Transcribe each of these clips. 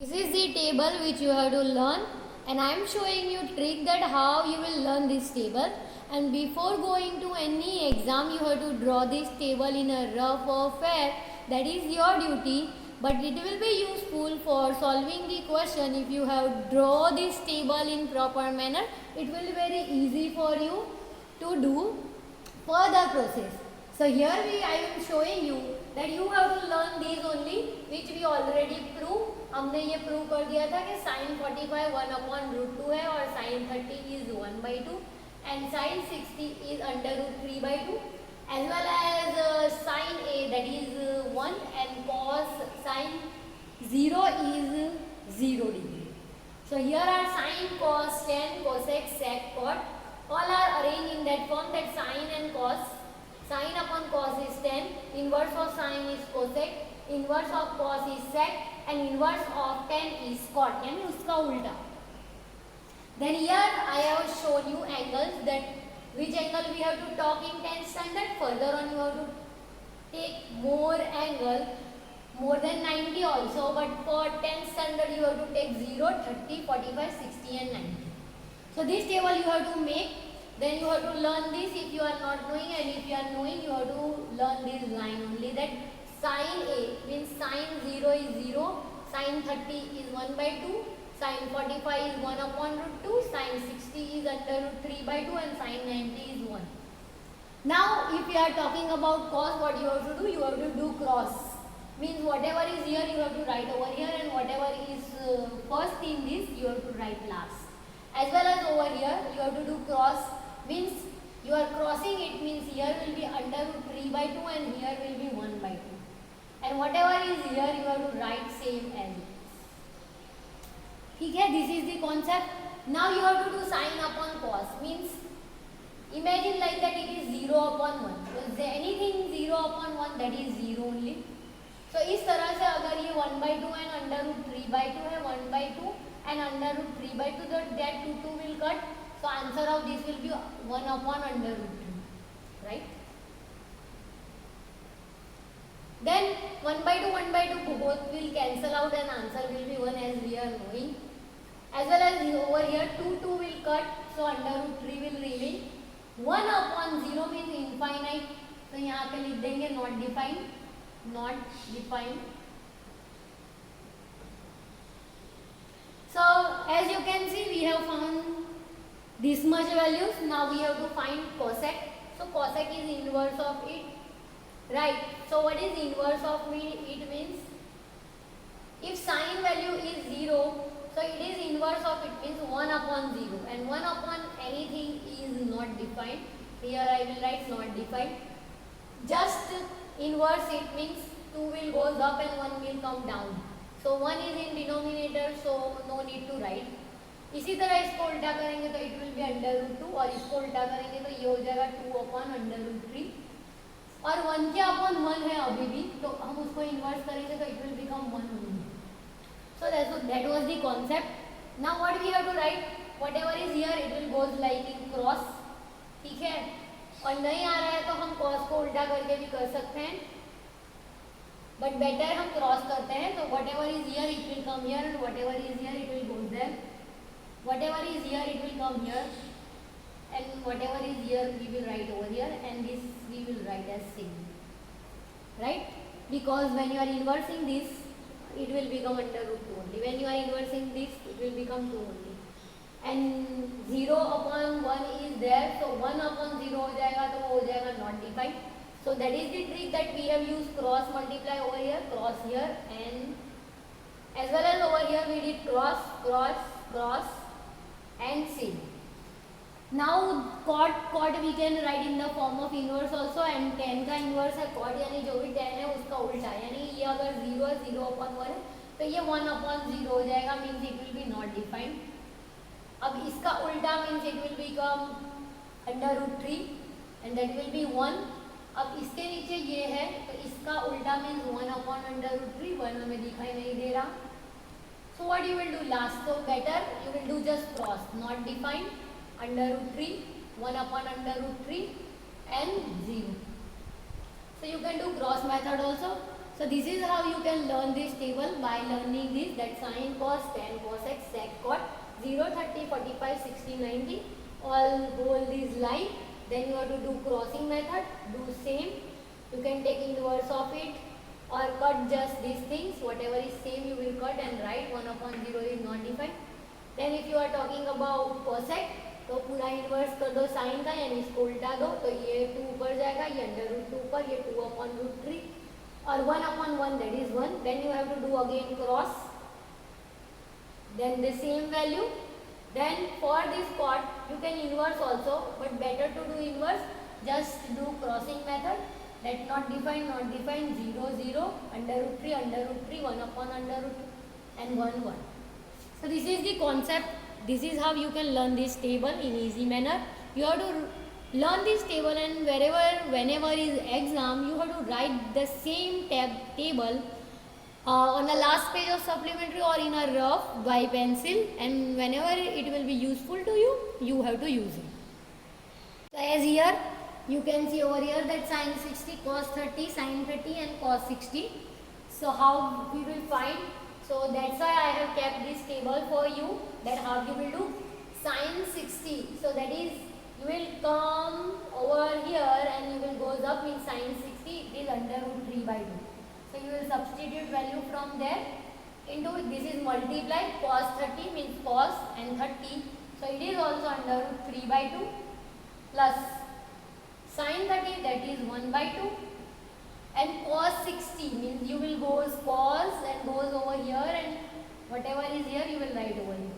This is the table which you have to learn, and I am showing you trick that how you will learn this table. And before going to any exam you have to draw this table in a rough or fair. That is your duty, but it will be useful for solving the question. If you have draw this table in proper manner, it will be very easy for you to do further process. So here I am showing you that you have to learn these only, which we already proved. हमने ये prove कर दिया था कि sin 45 1/√2 है और sin 30 is 1/2 and sin 60 is √3/2 as well as sin A that is 1 and cos sin 0 is 0 degree. So here are sin, cos, tan, cosec, sec, cot. All are arranged in that form that sin and cos. Sin upon cos is tan, inverse of sin is cosec, inverse of cos is sec and inverse of tan is cot, यानी उसका उल्टा. Then here I have shown you angles, that which angle we have to talk in 10th standard. Further on you have to take more angle, more than 90 also, but for 10th standard you have to take 0, 30, 45, 60 and 90. So this table you have to make, then you have to learn this if you are not knowing, and if you are knowing you have to learn this line only, that sin A means sin 0 is 0, sin 30 is 1/2, sin 45 is 1/√2, sin 60 is √3/2 and sin 90 is 1. Now if you are talking about cos, what you have to do? You have to do cross. Means whatever is here you have to write over here, and whatever is first in this you have to write last. As well as over here you have to do cross, means you are crossing it, means here will be √3/2 and here will be 1/2. And whatever is here you have to write same as it is. ठीक है, this is the concept. Now you have to do sin upon cos, means imagine like that it is 0/1. So is there anything 0/1? That is 0 only. So इस तरह से अगर ये 1/2 and √3/2 है, 1/2 and √3/2, that 2 will cut. So answer of this will be 1/√3, right? Then 1/2 both will cancel out and answer will be 1 as we are knowing. As well as over here 2 will cut, so √3 will remain. 1/0 means infinite, तो यहाँ पे लिख देंगे not defined, not defined. So as you can see we have found this much values. Now we have to find cosec. So cosec is inverse of it, right? So what is inverse of it? Means if sin value is 0, so it is inverse of it, means 1/0, and 1 upon anything is not defined. Here I will write not defined. Just inverse it means 2 will goes up and 1 will come down. So 1 is in denominator, so no need to write. इसी तरह इसको उल्टा करेंगे तो it will be √2, और इसको उल्टा करेंगे तो ये हो जाएगा 2/√3, और 1 के अपॉन 1 है अभी भी, तो हम उसको इन्वर्स करेंगे तो it will become 1 only. So that was the concept. Now what we have to write? Whatever is here it will goes like in cross. ठीक है, और नहीं आ रहा है तो हम cos को उल्टा करके भी कर सकते हैं, but better हम क्रॉस करते हैं. तो whatever is here it will come here, and whatever is here it will go there. Whatever is here it will come here, and whatever is here we will write over here, and this we will write as same, right? Because when you are inversing this it will become √2 only. When you are inversing this it will become 2 only, and 0/1 is there, so 1/0 हो जाएगा तो वो हो जाएगा not defined. So that is the trick that we have used cross multiply over here, cross here, and as well as over here we did cross, cross, cross and same. Now cot we can write in the form of inverse also, and tan का inverse है cot, यानी जो भी tan है उसका उल्टा, यानी ये अगर 0 है 0/1 है तो ये 1/0 हो जाएगा, means it will be not defined. अब इसका उल्टा means it will become √3 and that will be 1. अब इसके नीचे ये है तो इसका उल्टा means 1/√3, 1 हमें दिखाई नहीं दे रहा. So what you will do last? So better you will do just cross, not defined, √3, 1/√3 and 0. So you can do cross method also. So this is how you can learn this table by learning this, that sine, cos, tan, cosec, sec, cot, 0, 30, 45, 60, 90, all hold this line. Then you have to do crossing method, do same. You can take inverse of it or cut just these things. Whatever is same you will cut and write 1 upon 0 is not defined. Then if you are talking about cosec, तो पूरा inverse कर दो sign का, यानी इसको उल्टा दो, तो ये 2 ऊपर जाएगा, ये अंडर रूट 2 ऊपर, ये 2 upon root 3 और 1 upon 1 that is 1. Then you have to do again cross, then the same value. Then for this cot you can inverse also, but better to do inverse, just do crossing method, that not defined, 0 0 under root 3 1 upon under root 2 and 1 1. So this is the concept. This is how you can learn this table in easy manner. You have to learn this table, and whenever is exam, you have to write the same table on the last page of supplementary or in a rough by pencil, and whenever it will be useful to you, you have to use it. So as here you can see over here that sine 60, cos 30, sine 30 and cos 60. So how we will find? So that's why I have kept this table for you, that how you will do sine 60. So that is, you will come over here and you will goes up in sine 60, it is under root 3 by 2. So you will substitute value from there into, this is multiply, cos 30 means cos and 30. So it is also under root 3 by 2 plus sine 30, that is 1 by 2. And cos 60 means you will goes cos and goes over here, and whatever is here you will write over here.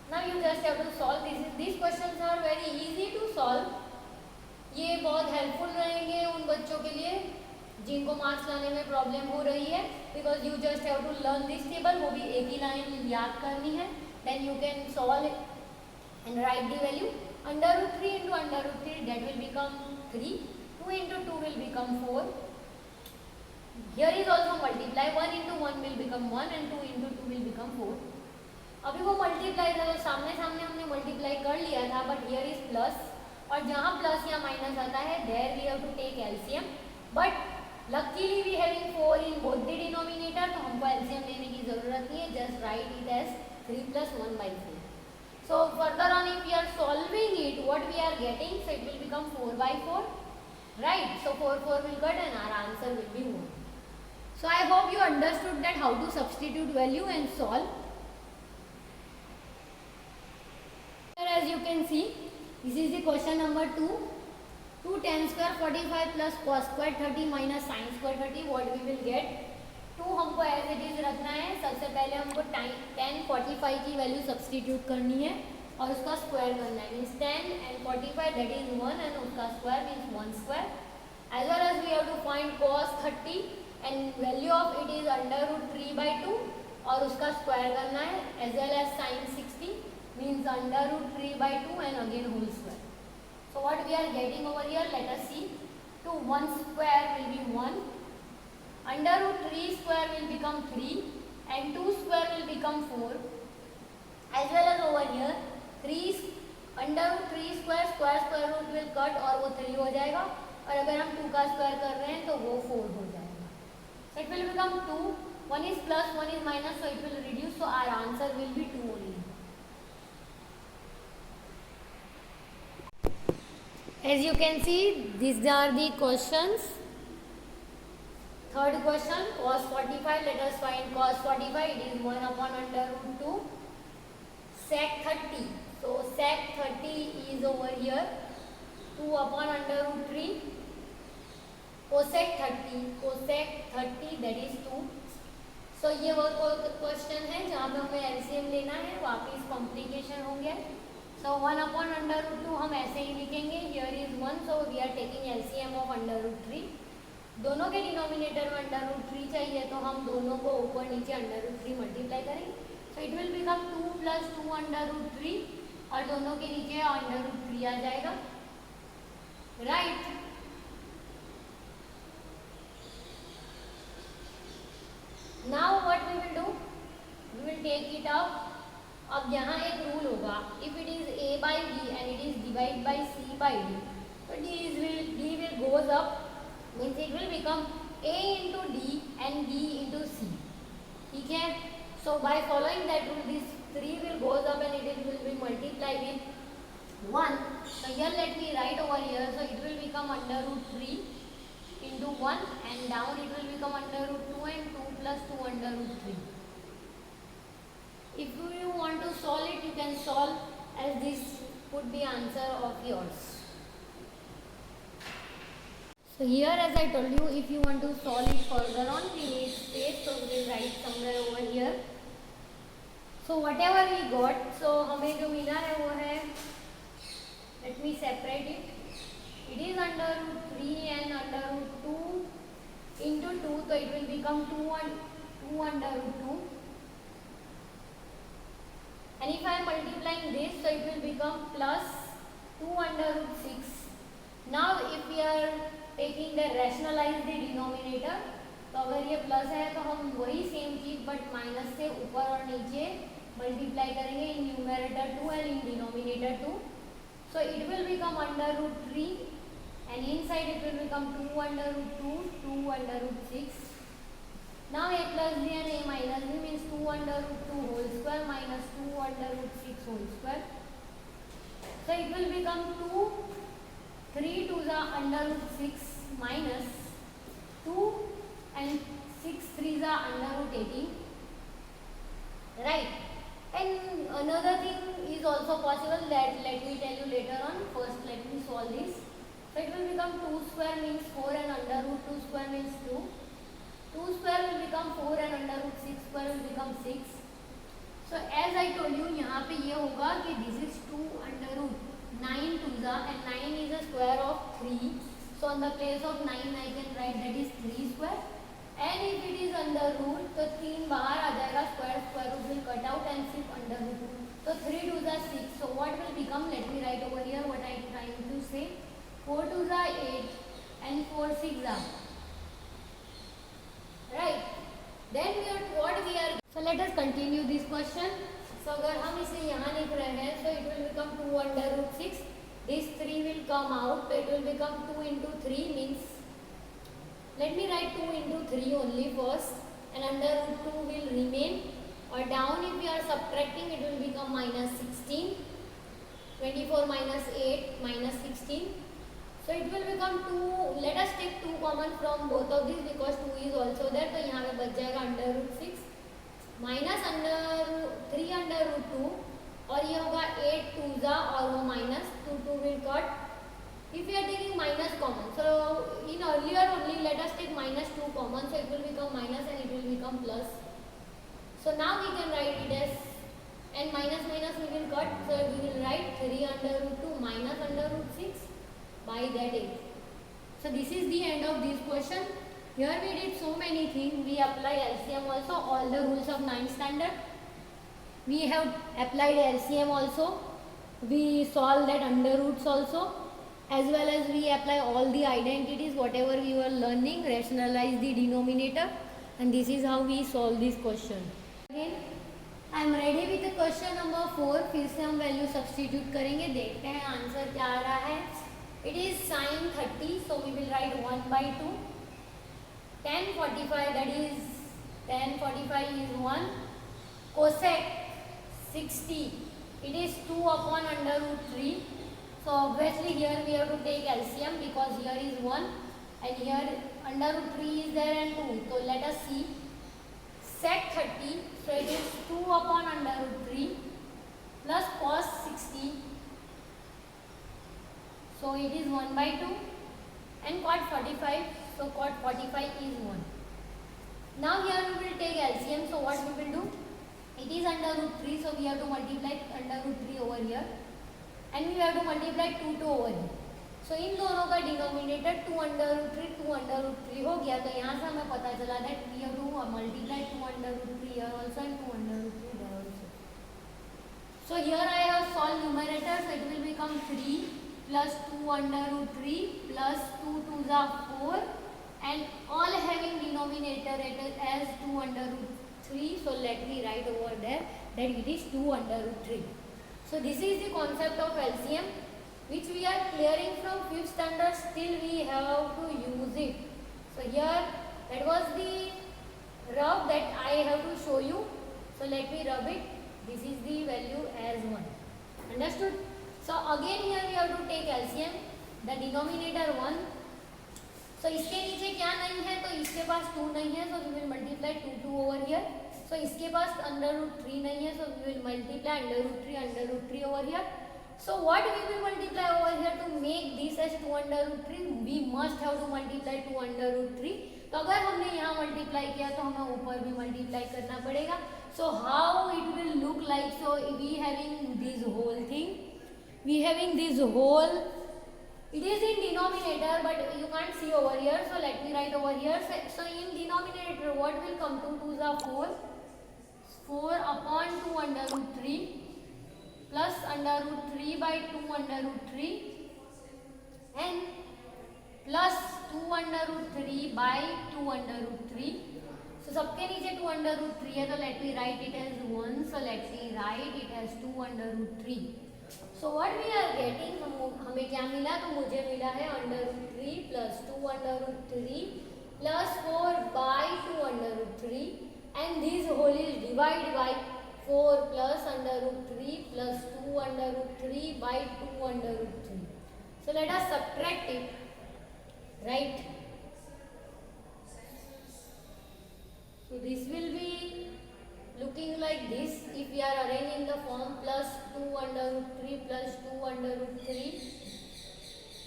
Now you just have to solve this. These questions are very easy to solve. ये बहुत helpful रहेंगे उन बच्चों के लिए जिनको marks लाने में प्रॉब्लम हो रही है, because you just have to learn this table. वो भी एक ही लाइन याद करनी है. Then you can solve it and write the value. Under root 3 into under root 3, that will become 3. 2 into 2 will become 4. Here is also multiply, 1 into 1 will become 1 and 2 into 2 will become 4. अभी वो multiply था तो सामने हमने multiply कर लिया था, but here is plus, और जहाँ प्लस या माइनस आता है there we have to take LCM. But luckily we having 4 in both the denominator, तो हमको एलसीएम लेने की जरूरत नहीं है. Just write it as 3 plus 1 by 4. So further on, if we are solving it, what we are getting, so it will become 4 by 4, right? So 4 will cut and our answer will be 1. So I hope you understood that how to substitute value and solve. As you can see, this is the question number 2. 2 tan square 45 plus cos square 30 minus sin square 30, what we will get? 2 हमको as it is रखना है. सबसे पहले हमको tan 45 की value substitute करनी है और उसका स्क्वायर करना है. Means tan and 45 that is 1 and उसका square means 1 square. As well as we have to find cos 30 and value of it is under root 3 by 2 और उसका स्क्वायर करना है. As well as sin 60 means under root 3 by 2 and again whole square. So what we are getting over here, let us see. 2 1 square will be 1, under root 3 square will become 3 and 2 square will become 4. As well as over here 3 under root 3 square root will cut और वो 3 हो जाएगा, और अगर हम 2 का square कर रहे हैं तो वो 4 हो जाएगा. So it will become 2, 1 is plus 1 is minus, so it will reduce, so our answer will be 2 only. As you can see, these are the questions. Third question, cos 45, let us find cos 45, it is 1 upon under root 2. Sec 30, so sec 30 is over here, 2 upon under root 3. Cosec 30 that is 2. So ये वो question है जहाँ पे हमें LCM लेना है, वापिस complication हो गया. So 1 upon under root 2 हम ऐसे ही लिखेंगे. Here is 1, so we are taking LCM of under root 3. दोनों के डिनोमिनेटर में अंडर रूट 3 चाहिए, तो हम दोनों को ऊपर नीचे अंडर रूट 3 मल्टीप्लाई करेंगे. So it will become 2 plus 2 under root 3 और दोनों के नीचे अंडर रूट 3 आ जाएगा, right. Now what we will do, we will take it up. अब यहाँ एक रूल होगा, if it is a by b and it is divided by c by d, so d will goes up, means it will become a into d and b into c. ठीक है. So by following that rule, this 3 will goes up and it will be multiplied with 1. So here let me write over here. So it will become under root 3 into 1, and down it will become under root 2 and 2 plus 2 under root 3. If you want to solve it, you can solve, as this would be answer of yours. So here, as I told you, if you want to solve it further on, we need space, so we will write somewhere over here. So whatever we got, so हमें जो मिला है वो है, let me separate it. It is under root 3 and under root 2 into 2, so it will become 2 under root 2. And if I am multiplying this, so it will become plus 2 under root 6. Now if we are taking the rationalize the denominator, तो अगर ये plus है तो हम वही same चीज but minus से ऊपर और नीचे मल्टीप्लाई करेंगे in numerator 2 and in denominator 2. So it will become under root 3 and inside it will become 2 under root 2, 2 under root 6. Now a plus b and a minus b means 2 under root 2 whole square minus 2 under root 6 whole square. So it will become 2, 3 to the under root 6 minus 2 and 6 3 the under root 18. Right. And another thing is also possible that let me tell you later on. First let me solve this. So it will become 2 square means 4 and under root 2 square means 2. 2 square will become 4 and under root 6 square will become 6. So as I told you, यहाँ पे ये होगा कि this is 2 under root 9 to the, and 9 is a square of 3. So on the place of 9 I can write that is 3 square. And if it is under root, तो 3 बाहर आ जाएगा, square root will cut out and सिर्फ under root. So 3 to the 6. So what will become? Let me write over here what I am trying to say. 4 to the 8 and 4 6 are. Right. Then what we are. So let us continue this question. So अगर हम इसे यहाँ लिख रहे हैं, so it will become 2 under root 6. This 3 will come out, so it will become 2 into 3 means. Let me write 2 into 3 only first, and under root 2 will remain. Or down if we are subtracting, it will become minus 16. 24 minus 8 minus 16. So it will become 2. Let us take 2 common from both of these because 2 is also there. तो यहाँ पे बच जाएगा under root 6 minus under 3 under root 2 और ये होगा 8 2 जा और वो minus 2 will cut. If we are taking minus common, so in earlier only let us take minus 2 common, so it will become minus and it will become plus. So now we can write it as, and minus minus we will cut, so we will write 3 under root 2 minus under root 6 by that 8. So this is the end of this question. Here we did so many things. We apply LCM also, all the rules of 9th standard. We have applied LCM also. We solve that under roots also. As well as we apply all the identities, whatever we were learning, rationalize the denominator. And this is how we solve this question. Again, I am ready with the question number 4. फिर से हम value substitute करेंगे, देखते हैं answer क्या आ रहा है. It is sin 30, so we will write 1 by 2. Tan 45, that is tan 45 is 1. Cosec 60, it is 2 upon under root 3. So obviously here we have to take LCM because here is 1 and here under root 3 is there and 2. So let us see. Sec 30, so it is 2 upon under root 3 plus cos 60. So it is 1 by 2 and cot 45. So cot 45 is 1. Now here we will take LCM. So what we will do? It is under root 3. So we have to multiply under root 3 over here. And we have to multiply 2 to over here. So इन दोनों का denominator 2 under root 3 2 under root 3 हो गया. तो यहाँ से हमें पता चला that we have to multiply 2 under root 3 here also and 2 under root 3 there also. So here I have solved numerator. So it will become 3 plus 2 under root 3 plus 2 to the 4 and all having denominator as 2 under root 3. So let me write over there that it is 2 under root 3. So this is the concept of LCM which we are clearing from 5th standard, still we have to use it. So here that was the rub that I have to show you. So let me rub it. This is the value as 1. Understood? So again here we have to take LCM. The denominator 1. So इसके नीचे क्या नहीं है, तो इसके पास 2 नहीं है, so we will multiply 2 over here. So इसके पास under root 3 नहीं है, so we will multiply under root 3 over here. So what we will multiply over here to make this as 2 under root 3? We must have to multiply 2 under root 3. तो अगर हमने यहाँ multiply किया तो हमें ऊपर भी multiply करना पड़ेगा. So how it will look like? So we having this whole thing. We having this whole. It is in denominator, but you can't see over here. So let me write over here. So in denominator, what will come? 2 2s are 4. 4 upon 2 under root 3 plus under root 3 by 2 under root 3 and plus 2 under root 3 by 2 under root 3. So सबके नीचे 2 under root 3 है, तो let me write it as 1. So let me write it as 2 under root 3. So what we are getting, हमें क्या मिला? तो मुझे मिला है under root 3 plus 2 under root 3 plus 4 by 2 under root 3, and this whole is divided by 4 plus under root 3 plus 2 under root 3 by 2 under root 3. So let us subtract it, right? So this will be looking like this if we are arranging the form plus 2 under root 3 plus 2 under root 3.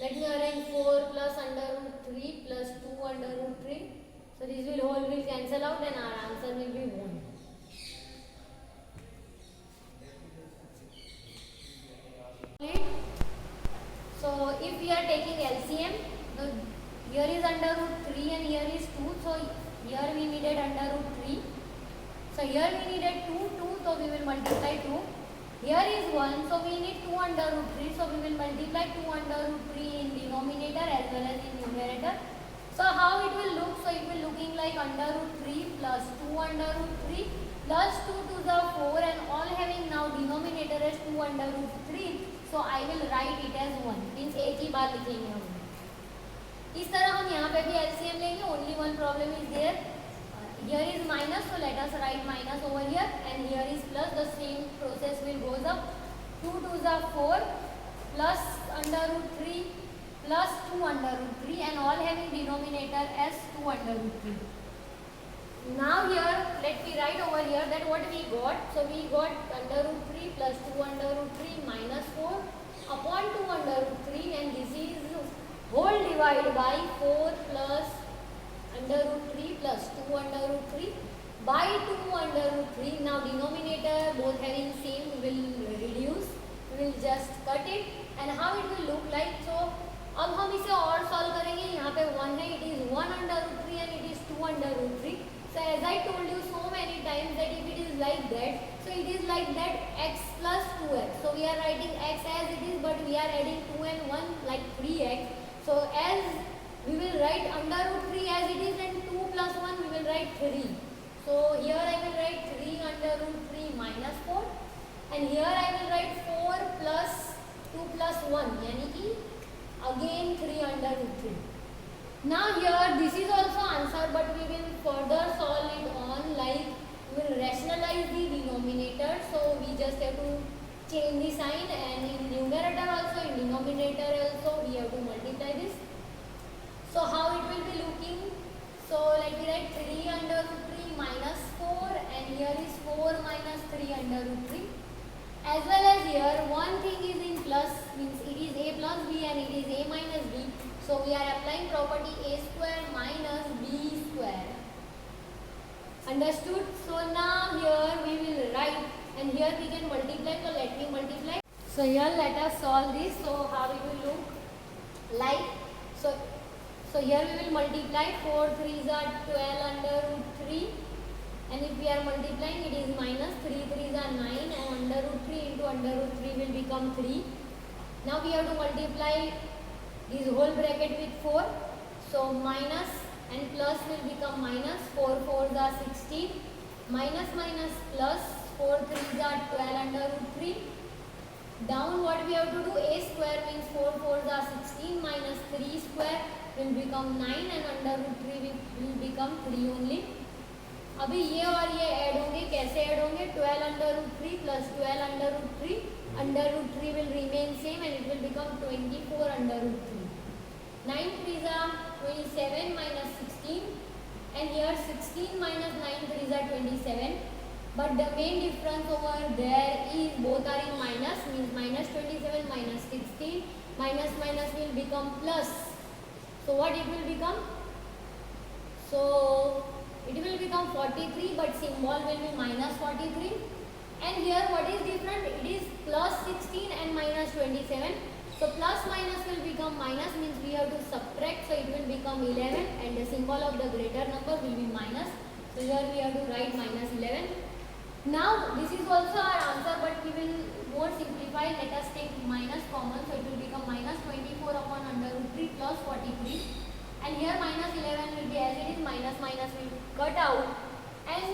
Let me arrange 4 plus under root 3 plus 2 under root 3. So this will whole will cancel out and our answer will be 1. So if we are taking LCM, here is under root 3 and here is 2. So here we needed under root 3. So here we needed 2, so we will multiply 2. Here is 1, so we need 2 under root 3, so we will multiply 2 under root 3 in denominator as well as in numerator. So how it will look? So it will looking like under root 3 plus 2 under root 3 plus 2 to the 4, and all having now denominator as 2 under root 3. So I will write it as 1. Means एक ही बार लिखेंगे हम. इस तरह हम यहाँ पे भी LCM लेंगे. Only one problem is there. Here is minus, so let us write minus over here, and here is plus. The same process will goes up. 2 2s are 4 plus under root 3 plus 2 under root 3, and all having denominator as 2 under root 3. Now here let me write over here that what we got. So we got under root 3 plus 2 under root 3 minus 4 upon 2 under root 3, and this is whole divided by 4 plus under root 3 plus 2 under root 3 by 2 under root 3. Now denominator both having same will reduce. We will just cut it, and how it will look like. So अब हम इसे और solve करेंगे. यहाँ पे 1 है, it is 1 under root 3 and it is 2 under root 3. So as I told you so many times that if it is like that, so it is like that x plus 2x. So we are writing x as it is, but we are adding 2 and 1 like 3x. So as we will write under root 3 as it is, and 2 plus 1 we will write 3. So here I will write 3 under root 3 minus 4, and here I will write 4 plus 2 plus 1, यानी कि again 3 under root 3. Now here this is also answer, but we will further solve it on like we will rationalize the denominator. So we just have to change the sign, and in numerator also, in denominator also we have to multiply this. So how it will be looking? So let me write 3 under root 3 minus 4, and here is 4 minus 3 under root 3. As well as here one thing is in plus, means it is a plus b and it is a minus b. So we are applying property a square minus b square. Understood? So now here we will write, and here we can multiply. So let me multiply. So here let us solve this. So how it will look like? So here we will multiply. 4 3s are 12 under root 3. And if we are multiplying, it is minus 3 3s are 9, and under root 3 into under root 3 will become 3. Now we have to multiply this whole bracket with 4. So minus and plus will become minus. 4 4s are 16. Minus minus plus. 4 3s are 12 under root 3. Down what we have to do? A square means 4 4s are 16 minus 3 square will become 9, and under root 3 will become 3 only. अभी ये और ये add होंगे, कैसे add होंगे? 12 under root 3 plus 12 under root 3, under root 3 will remain same and it will become 24 under root 3. 9 3s are 27 minus 16 and here 16 minus 9 3s are 27. But the main difference over there is both are in minus, means minus 27 minus 16. Minus minus will become plus. So what it will become? So it will become 43, but symbol will be minus 43. And here what is different? It is plus 16 and minus 27. So plus minus will become minus, means we have to subtract, so it will become 11 and the symbol of the greater number will be minus. So here we have to write minus 11. Now this is also our answer, but we will more simplify. Let us take minus common, so it will become minus 24 upon under root 3 plus 43. And here minus 11 will be as it is, minus minus will cut out and